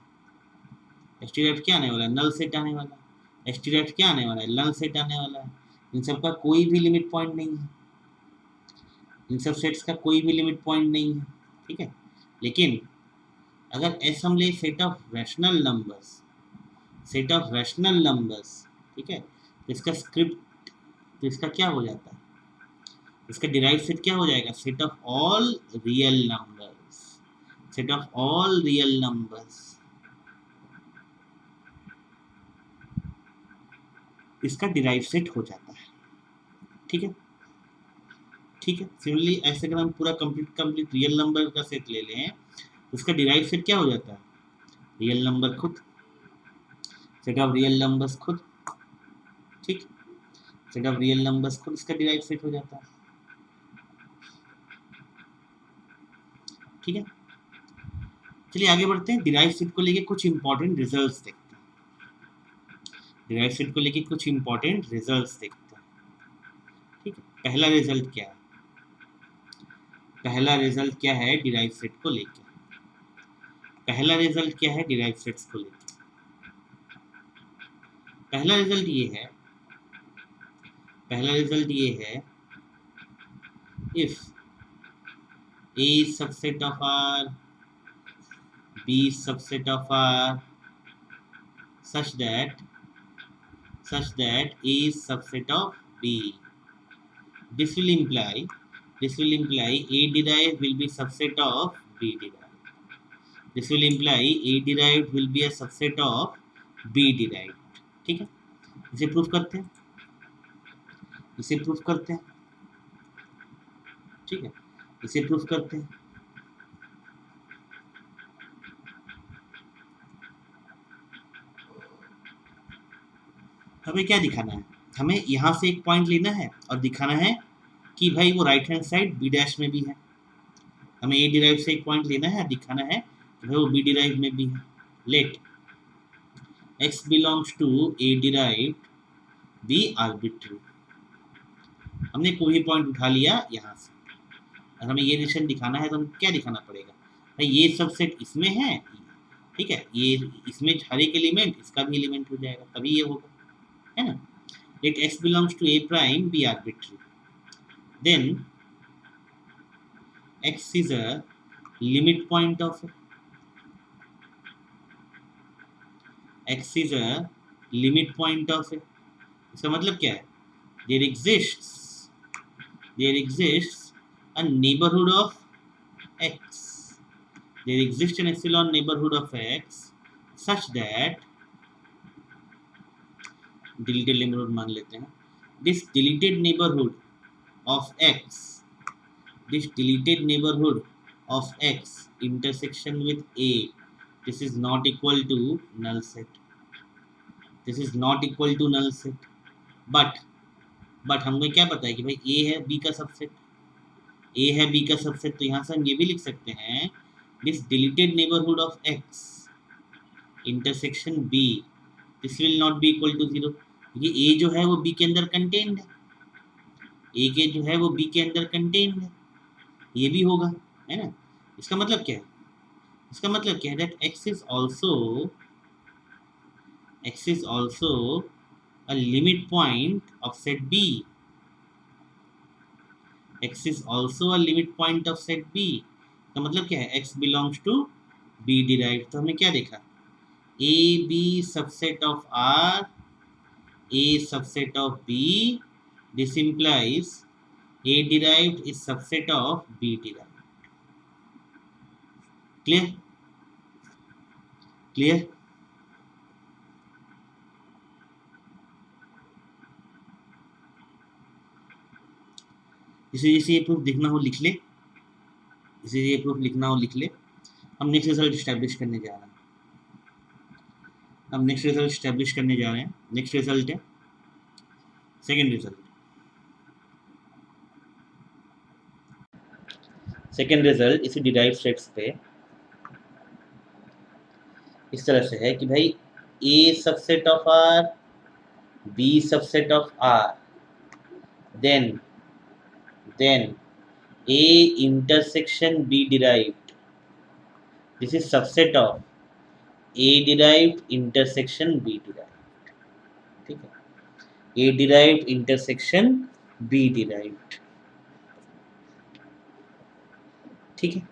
एस डिराइव क्या आने वाला है? नल सेट आने वाला है। एस डिराइव क्या आने वाला है? नल सेट आने वाला है। इन सब का कोई भी लिमिट पॉइंट नहीं है, इन सब सेट्स का कोई भी लिमिट पॉइंट नहीं है। ठीक है, लेकिन अगर एस हम ले set of rational numbers, set of rational numbers, ठीक है, तो इसका स्क्रिप्ट, तो इसका क्या हो जाता है? इसका डिराइव सेट क्या हो जाएगा? Set of all real numbers, set of all real numbers, इसका डिराइव सेट हो जाता है। ठीक है, ठीक है। सिमिलरली ऐसे अगर हम पूरा कंप्लीट रियल नंबर का सेट ले लें, उसका डिराइव सेट क्या हो जाता है? रियल नंबर खुद, सेट ऑफ रियल नंबर्स खुद। ठीक, सेट ऑफ रियल नंबर्स खुद इसका डिराइव सेट हो जाता है। ठीक है, चलिए आगे बढ़ते हैं। डिराइव सेट को लेके कुछ इंपॉर्टेंट रिजल्ट्स देखते हैं। डिराइव सेट को लेके कुछ इंपॉर्टेंट रिजल्ट्स देखते हैं। ठीक है, पहला रिजल्ट क्या है? पहला रिजल्ट क्या है डिराइव सेट को लेके? पहला रिजल्ट क्या है डिराइव सेट्स को लेके? पहला रिजल्ट ये है, पहला रिजल्ट ये है, if A is subset of R, B is subset of R, such that A is subset of B. This will imply A derived will be subset of B derived. This will imply A derived will be a subset of B derived. ठीक है, इसे प्रूफ करते हैं, इसे प्रूफ करते हैं। ठीक है, इसे प्रूफ करते हैं। हमें क्या दिखाना है? हमें यहाँ से एक पॉइंट लेना है और दिखाना है कि भाई वो right hand side B dash में भी है। हमें ए डिराइव से एक पॉइंट लेना है, दिखाना है कि भाई वो बी डिराइव में भी है। Let x belongs to A derive be arbitrary. हमने कोई भी पॉइंट उठा लिया यहाँ से, और हमें ये रिलेशन दिखाना है तो हमें क्या दिखाना पड़ेगा? भाई ये सब सेट इसमें है, ठीक है, ये इसमें हर एक एलिमेंट इसका भी एलिमेंट हो जाएगा, तभी ये होगा, है ना? Let x belongs to A prime be arbitrary, then x is a limit point of x is a limit point of इसका मतलब क्या है? there exists a neighborhood of x. There exists an epsilon neighborhood of x such that deleted neighborhood मान लेते हैं. This deleted neighborhood of x, this deleted neighborhood of x intersection with a, this is not equal to null set. This is not equal to null set. But हमें क्या पता है कि भाई a है b का सबसेट, a है b का सबसेट, तो यहाँ से हम ये भी लिख सकते हैं this deleted neighbourhood of x intersection b, this will not be equal to 0, क्योंकि a जो है वो b के अंदर कंटेन्ड है, a के जो है वो b के अंदर कंटेन्ड है, ये भी होगा, है ना. इसका मतलब क्या है, इसका मतलब क्या है that x is also a limit point of set b. x is also a limit point of set b. तो मतलब क्या है, x belongs to b derived. तो हमने क्या देखा, a b subset of r, a subset of b. This implies a derived is subset of b derived. Clear? Clear? इसे जैसे ये प्रूफ लिखना हो लिख ले, इसे ये प्रूफ लिखना हो लिख ले. हम नेक्स्ट रिजल्ट स्टैब्लिश करने जा रहे हैं. हम नेक्स्ट रिजल्ट स्टैब्लिश करने जा रहे हैं. नेक्स्ट रिजल्ट है सेकेंड रिजल्ट. सेकेंड रिजल्ट इसी डिराइव्ड सेट्स पे इस तरह से है कि भाई a subset of r, b subset of r, then a intersection b derived, this is subset of a derived intersection b derived. ठीक है, a derived intersection b derived. ठीक है,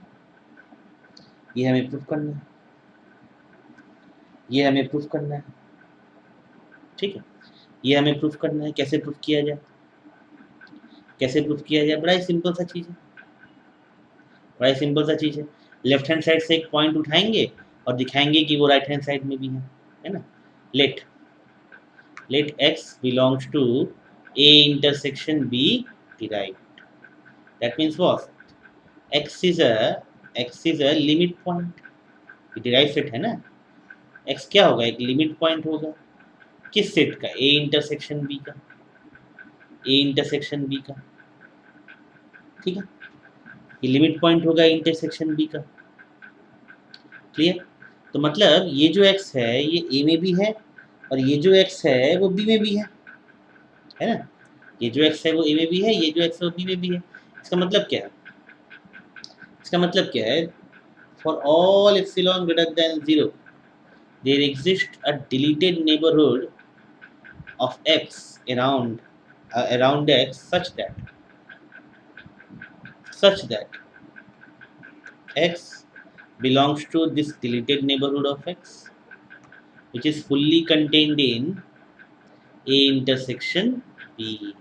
ये हमें प्रूफ करना है, ये हमें प्रूफ करना है. ठीक है, ये हमें प्रूफ करना है. कैसे प्रूफ किया जाए, कैसे प्रूफ किया जाए, बड़ा ही सिंपल सा चीज़ है, बड़ा ही सिंपल सा चीज़ है. लेफ्ट हैंड साइड से एक पॉइंट उठाएंगे और दिखाएंगे कि वो राइट हैंड साइड में भी है ना. Let x belongs to a intersection b derived. That means what? x is a limit point. ये derived set है ना. x क्या होगा, एक लिमिट पॉइंट होगा. किस सेट का, a इंटरसेक्शन b का, a इंटरसेक्शन b का. ठीक है, ये लिमिट पॉइंट होगा इंटरसेक्शन b का. क्लियर. तो मतलब ये जो x है ये a में भी है और ये जो x है वो b में भी है ना. ये जो x है वो a में भी है, ये जो x है वो b में भी है. इसका मतलब क्या है, इसका मतलब क्या है, for all epsilon greater than 0 there exist a deleted neighbourhood of x around x such that x belongs to this deleted neighborhood of x which is fully contained in a intersection b.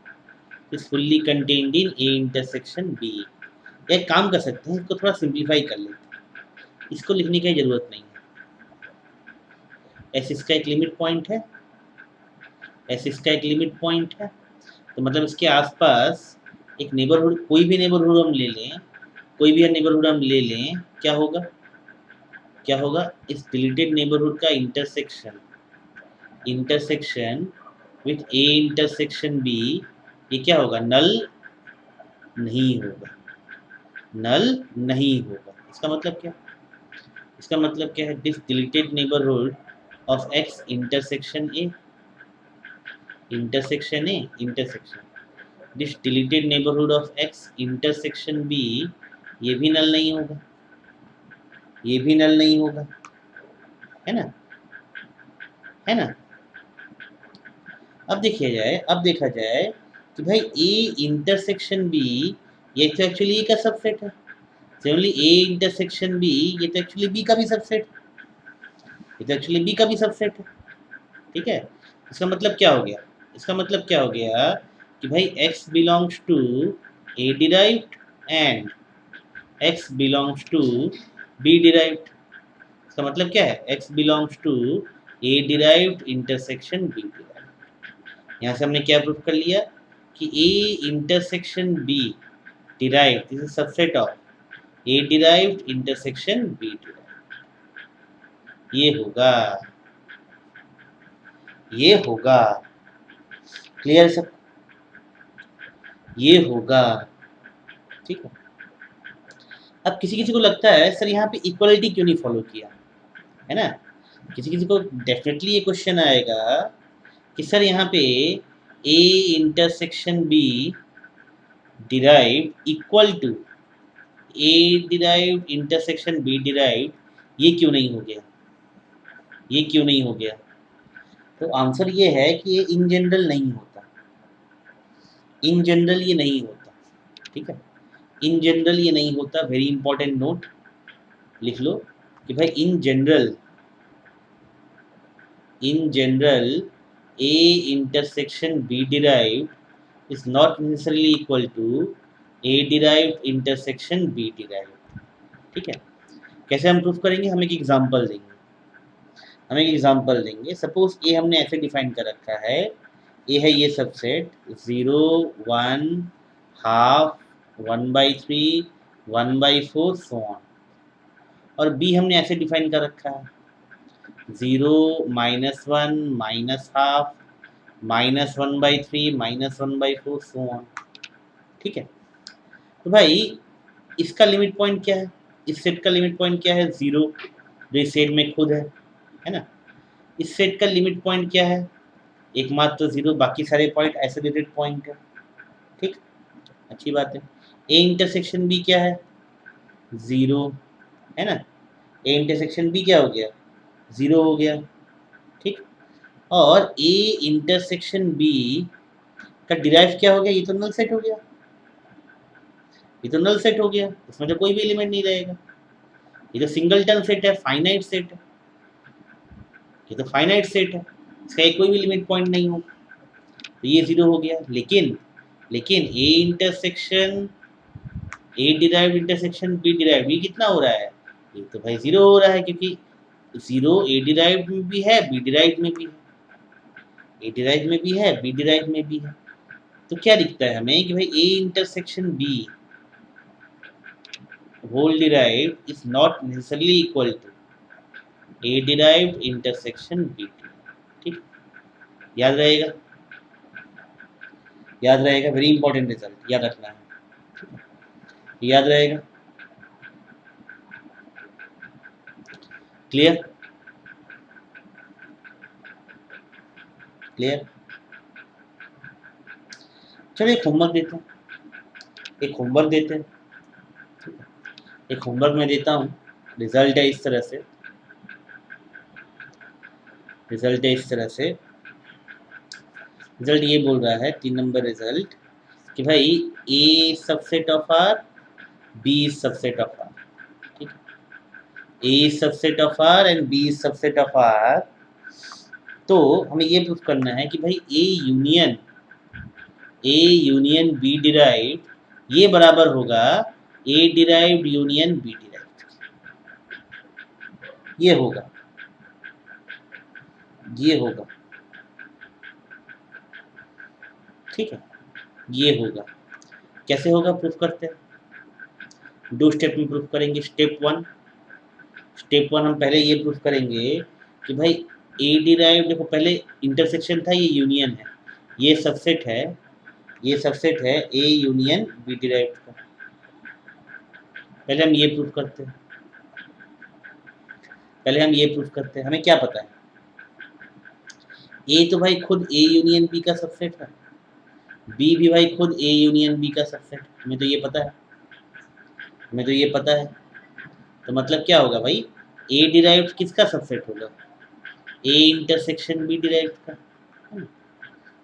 is fully contained in a intersection b. एक काम कर सकते हैं, इसको थोड़ा सिंप्लीफाई कर लेते हैं, इसको लिखने की जरूरत नहीं है. एस इसका एक लिमिट पॉइंट है, एस इसका एक लिमिट पॉइंट है, तो मतलब इसके आसपास एक नेबरहुड, कोई भी नेबरहुड हम ले लें, कोई भी नेबरहुड हम ले लें, क्या होगा, क्या होगा, इस डिलीटेड नेबरहुड का intersection with A intersection B, ये क्या होगा, नल नहीं होगा, नल नहीं होगा. इसका मतलब क्या, इसका मतलब क्या है, this deleted neighbourhood of X intersection A, intersection A, intersection this deleted neighbourhood of X intersection B, ये भी नल नहीं होगा, ये भी नल नहीं होगा, है ना, है ना. अब देखा जाए कि भाई ए इंटरसेक्शन बी ये तो एक्चुअली ए का सबसेट है. सिमिलरली ए इंटरसेक्शन बी ये तो एक्चुअली बी का भी सबसेट है, ये तो एक्चुअली बी का भी सबसेट है. ठीक है, इसका मतलब क्या हो गया, इसका मतलब क्या हो गया कि भाई x belongs to A derived and x belongs to B derived. इसका मतलब क्या है, x belongs to A derived intersection B derived. यहाँ से हमने क्या प्रूफ कर लिया कि A intersection B derived this is subset of A derived intersection B derived. ये होगा, ये होगा, क्लियर सब, ये होगा, ठीक है। अब किसी किसी को लगता है सर यहाँ पे इक्वलिटी क्यों नहीं फॉलो किया, है ना। किसी किसी को डेफिनेटली ये क्वेश्चन आएगा कि सर यहाँ पे A intersection B derived equal to A derived intersection B derived, ये क्यों नहीं हो गया, ये क्यों नहीं हो गया। तो आंसर ये है कि ये इन जनरल नहीं होता, इन जनरल ये नहीं होता, ठीक है। इन जनरल ये नहीं होता, वेरी इंपॉर्टेंट नोट लिख लो कि भाई in general A intersection B derived is not necessarily equal to A derived intersection B derived, ठीक है। कैसे हम प्रूफ करेंगे, हम एक एग्जांपल देंगे, हम एक एग्जांपल देंगे। सपोज ए हमने ऐसे डिफाइन कर रखा है, ए है ये सबसेट 0 1 हाफ 1/3 1/4 सो ऑन। और बी हमने ऐसे डिफाइन कर रखा है 0 -1 -हाफ -1/3 -1/4 सो ऑन, ठीक है। तो भाई इसका लिमिट पॉइंट क्या है, इस सेट का लिमिट पॉइंट क्या है, 0 जो इस सेट में खुद है ना। इस सेट का लिमिट पॉइंट क्या है, एकमात्र 0, बाकी सारे पॉइंट आइसोलेटेड पॉइंट है, ठीक, अच्छी बात है। ए इंटरसेक्शन बी क्या है, 0, है ना। ए इंटरसेक्शन बी क्या हो गया, 0 हो गया, ठीक। और ए इंटरसेक्शन बी का डिराइव क्या हो गया, ये तो नल सेट हो गया, ये तो नल सेट हो गया, इसमें तो कोई भी एलिमेंट नहीं रहेगा, ये तो सिंगलटन सेट है, फाइनाइट सेट है, ये तो फाइनाइट सेट है, इसका एक कोई भी लिमिट पॉइंट नहीं होगा, तो ये 0 हो गया। लेकिन A intersection A derived intersection B derived ये कितना हो रहा है, ये तो भाई 0 हो रहा है, क्योंकि 0 ए डिराइव्ड में भी है बी डिराइव्ड में भी है, ए डिराइव्ड में भी है बी डिराइव्ड में भी है। तो क्या दिखता है हमें कि भाई A intersection B whole derived is not necessarily equal to A derived intersection B, ठीक, याद रहेगा, याद रहेगा, वेरी इंपॉर्टेंट रिजल्ट याद रखना है, याद रहेगा, क्लियर, क्लियर। चलो एक होमवर्क देते हैं, एक होमवर्क देते हैं, एक होमवर्क में देता हूँ। रिजल्ट है इस तरह से, रिजल्ट है इस तरह से, रिजल्ट ये बोल रहा है 3 नंबर रिजल्ट कि भाई A subset of R, B is subset of R, ठीक है। A is subset of R and B is subset of R. तो हमें ये प्रूफ करना है कि भाई ए यूनियन बी डिराइव्ड ये बराबर होगा ए डिराइव्ड यूनियन बी डिराइव्ड, ये होगा, ये होगा, ठीक है, ये होगा। कैसे होगा प्रूफ करते हैं, 2 स्टेप में प्रूफ करेंगे। स्टेप वन हम पहले ये प्रूफ करेंगे कि भाई ए डिराइव्ड, देखो पहले इंटरसेक्शन था, ये यूनियन है, ये सबसेट है, ये सबसेट है ए यूनियन बी डिराइव्ड का। पहले हम ये प्रूफ करते हैं, पहले हम ये प्रूफ करते हैं। हमें क्या पता है, ए तो भाई खुद ए यूनियन बी का सबसेट है, बी भी भाई खुद ए यूनियन बी का सबसेट, हमें तो ये पता है, हमें तो ये पता है। तो मतलब क्या होगा भाई, ए डिराइव्ड किसका सबसेट होगा, ए इंटरसेक्शन बी डिराइव्ड का,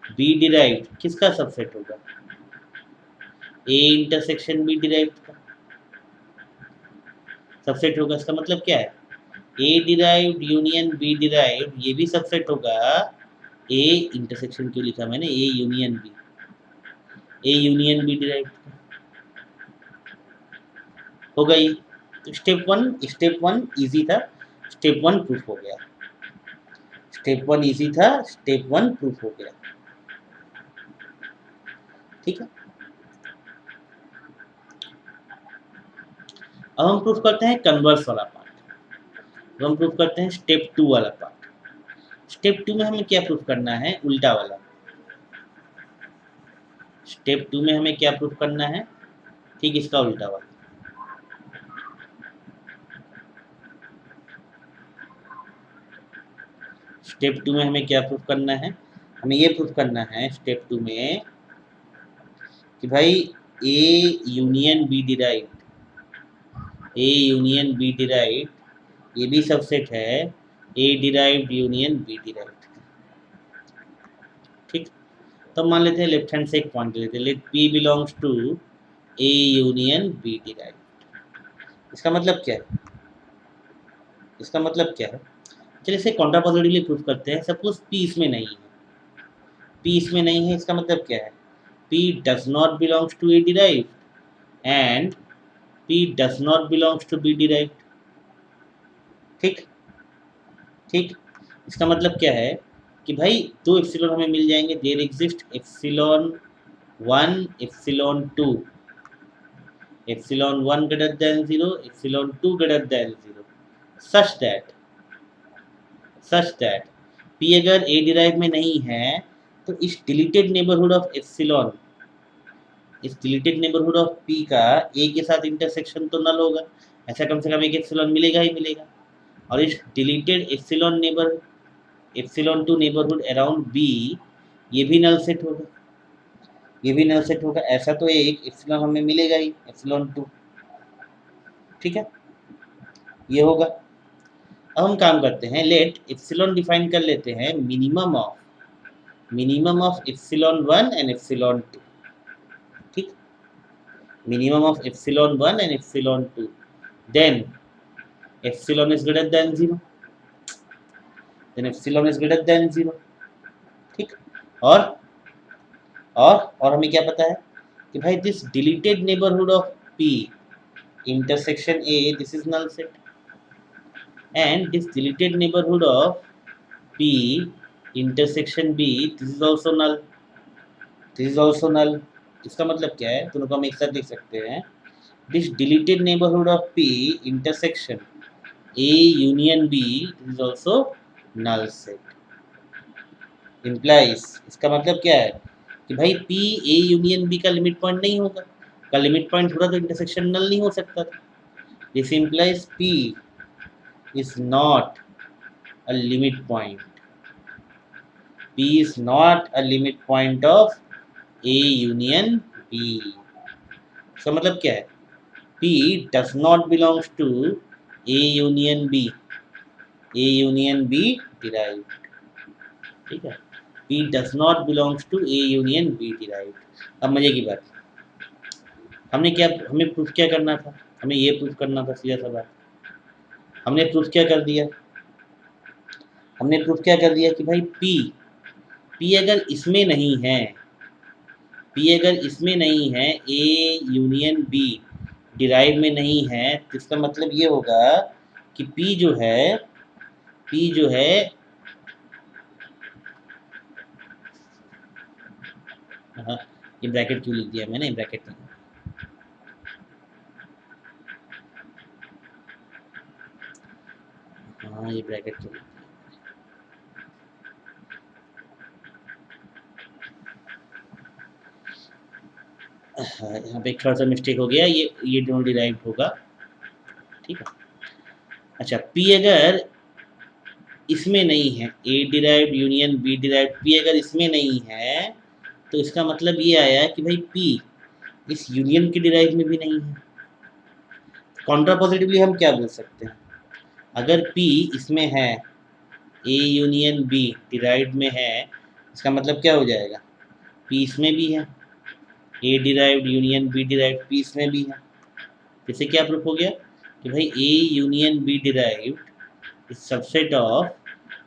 बी डिराइव्ड किसका सबसेट होगा, ए इंटरसेक्शन बी डिराइव्ड का सबसेट होगा। इसका मतलब क्या है, A derived union B derived ये भी सबसेट होगा, ए इंटरसेक्शन क्यों लिखा मैंने, ए यूनियन बी डिराइव्ड का, हो गई। तो स्टेप वन इजी था, स्टेप वन प्रूफ हो गया। स्टेप वन इजी था, स्टेप वन प्रूफ हो गया। ठीक है, अब हम प्रूफ करते हैं कन्वर्स वाला पार्ट। अब हम प्रूफ करते हैं स्टेप टू वाला पार्ट। स्टेप टू में हमें क्या प्रूफ करना है? उल्टा वाला। स्टेप टू में हमें क्या प्रूफ करना है? ठीक इसका उल्टा वाला। स्टेप टू में हमें क्या प्रूफ करना है? हमें ये प्रूफ करना है स्टेप टू में कि भाई A union B derived, A union B derived ये भी सबसेट है A derived union B derived. ठीक, तो मान लेते हैं लेफ्ट हैंड से एक पॉइंट लेते हैं, let P belongs to A union B derived. इसका मतलब क्या है? इसका मतलब क्या है? चलिए इसे कॉन्ट्रापोजिटिवली प्रूफ करते हैं। सपोज पी इसमें नहीं है, पी इसमें नहीं है, इसका मतलब क्या है? P does not belongs to A derived and P does not belongs to B derived. ठीक, ठीक, इसका मतलब क्या है कि भाई दो एप्सिलॉन हमें मिल जाएंगे। There exist epsilon one, epsilon two, epsilon one greater than zero, epsilon two greater than zero, such that P अगर ए डिराइव में नहीं है तो इस डिलीटेड नेबरहुड ऑफ एप्सिलॉन, इस डिलीटेड नेबरहुड ऑफ पी का ए के साथ इंटरसेक्शन तो नल होगा। ऐसा कम से कम एक एप्सिलॉन मिलेगा ही मिलेगा। और इस deleted epsilon neighbour, epsilon two neighbourhood around B, ये भी नल सेट होगा, ये भी नल सेट होगा। ऐसा तो एक एप्सिलॉन हमें मिलेगा ही, एप्सिलॉन टू। ठीक है, ये होगा। अब हम काम करते हैं, लेट एप्सिलॉन डिफाइन कर लेते हैं minimum of epsilon one and epsilon two. ठीक, minimum of epsilon 1 and epsilon 2, then epsilon is greater than 0, then epsilon is greater than 0। ठीक, और और हमें क्या पता है कि भाई this deleted neighbourhood of p intersection a, this is null set, and this deleted neighborhood of p intersection b, this is also null, this is also null। इसका मतलब क्या है? दोनों को हम एक साथ लिख सकते हैं, this deleted neighborhood of p intersection A union B is also null set। implies, इसका मतलब क्या है कि भाई P A यूनियन B का लिमिट पॉइंट नहीं होगा। का लिमिट पॉइंट होता तो इंटरसेक्शन नल नहीं हो सकता था। This implies P is not a limit point, P is not a limit point of A union B। इसका मतलब क्या है? P does not belongs to A union B, A union B derived। ठीक है, P does not belongs to A union B derived। अब मजे की बात, हमें प्रूफ क्या करना था? हमें ये प्रूफ करना था, सीधा सा बात। हमने प्रूफ क्या कर दिया? हमने प्रूफ क्या कर दिया कि भाई P अगर इसमें नहीं है, P अगर इसमें नहीं है, A यूनियन B डिराइव में नहीं है, तो इसका मतलब ये होगा कि P जो है हाँ, ये ब्रैकेट क्यों लिख दिया मैंने? ब्रैकेट नहीं, हाँ ये ब्रैकेट क्यों? यहाँ पे थोड़ा सा मिस्टेक हो गया, ये दोनों डिराइव होगा। ठीक है, अच्छा P अगर इसमें नहीं है, A derived union B derived, P अगर इसमें नहीं है तो इसका मतलब ये आया कि भाई P इस यूनियन के डिराइव में भी नहीं है। कॉन्ट्रापोजिटिवली हम क्या बोल सकते हैं? अगर P इसमें है, A यूनियन B डिराइव्ड में है, इसका मतलब क्या हो जाएगा? P इसमें भी है, A derived union B derived, P इसमें भी है। इससे क्या प्रूफ हो गया कि भाई A union B derived is subset of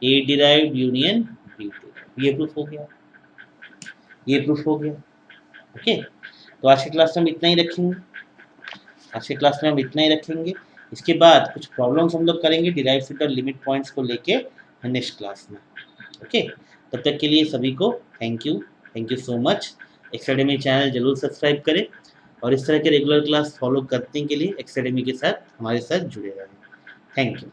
A derived union B derived. ये प्रूफ हो गया, ये प्रूफ हो गया। ओके, तो आज की क्लास में हम इतना ही रखेंगे। आज के क्लास में हम इतना ही रखेंगे। इसके बाद कुछ प्रॉब्लम्स हम लोग करेंगे डिराइव फिट और लिमिट पॉइंट्स को लेके नेक्स्ट क्लास में। ओके, तब तक के लिए सभी को thank you so much. Academy channel जरूर सब्सक्राइब करें और इस तरह के रेगुलर क्लास फॉलो करने के लिए एकेडमी के साथ हमारे साथ जुड़े रहें। Thank you.